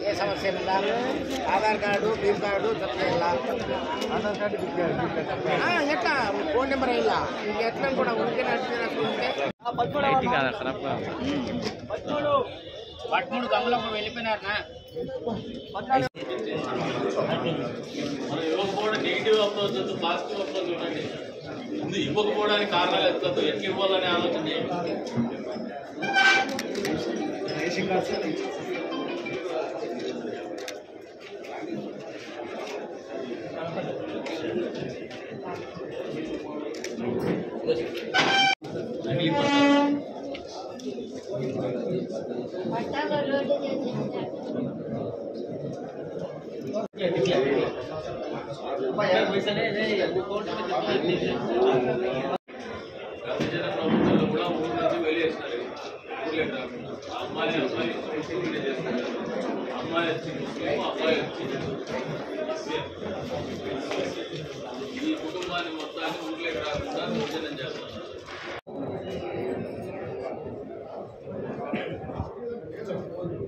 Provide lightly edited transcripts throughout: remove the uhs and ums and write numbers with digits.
ఏ సమస్య Aadhaar card beam card ఎట్లా phone number ఇలా ఎట్లా కూడా ఉంటే పదమూడు గంగులకు వెళ్ళిపోయినారనా నెగిటివ్ అప్రోచ్ వద్దు, పాజిటివ్ అప్రోచ్ చూడండి. ముందు ఇవ్వకపోవడానికి కారణాలు ఎత్తద్దు, ఎట్లా ఇవ్వాలనే ఆలోచన చేయండి. ప్రభుత్వంలో కూడా ఊరు నుంచి వెళ్ళేసినారు. అమ్మాయి అమ్మాయి వచ్చి అబ్బాయి వచ్చి ఈ కుటుంబాన్ని మొత్తాన్ని ఊర్లోకి రాకుండా భోజనం చేస్తున్నారు.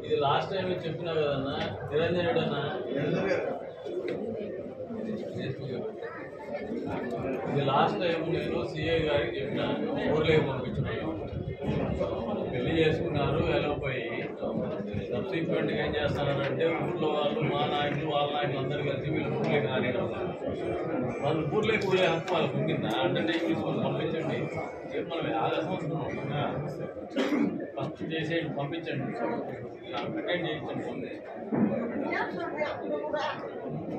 ఇది లాస్ట్ టైం చెప్పినా కదన్నా నిరంజనుడు అన్నా, ఇది లాస్ట్ టైం నేను సిఐ గారికి చెప్పినాను, ఊర్లోకి పంపించినాను. పెళ్లి చేసుకున్నారు, వెళ్ళిపోయి సబ్సిక్వెంట్గా ఏం చేస్తున్నారంటే ఊళ్ళో వాళ్ళు మా నాయకులు వాళ్ళ నాయకులు అందరూ కలిసి వీళ్ళు ఊర్లోకి రానివ్వడం. వాళ్ళు ఊర్లోకి పోయే హక్కు వాళ్ళకు ఉండిందా అంటే తీసుకొని పంపించండి. మనం ఆలోచన ఫస్ట్ చేసేయండి, పంపించండి, అటెండ్ చేయించండి.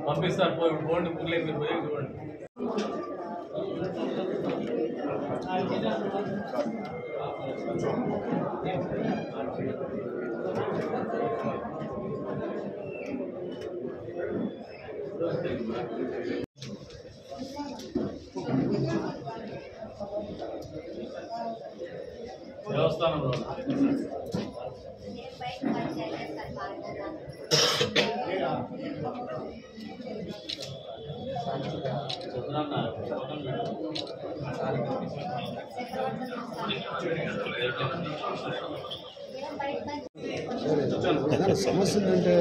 పంపిస్తారు పోండి ఊర్లోకి పోయి చూడండి. దేవస్థానంలో సమస్య అంటే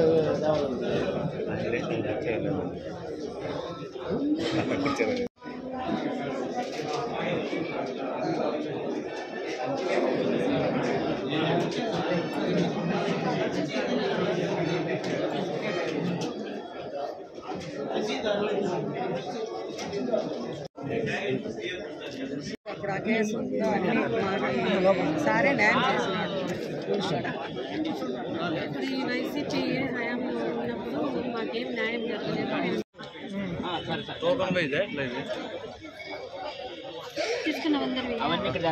ఇప్పుడు ఆ కేసు ఉందో అని మాకు సారే న్యాయం చేసినాడు. ఇప్పుడు ఈ వైసీపీ హయాంలో ఉన్నప్పుడు మాకేం న్యాయం జరగలేదు. తీసుకున్న 100 అవన్నీ ఇక్కడ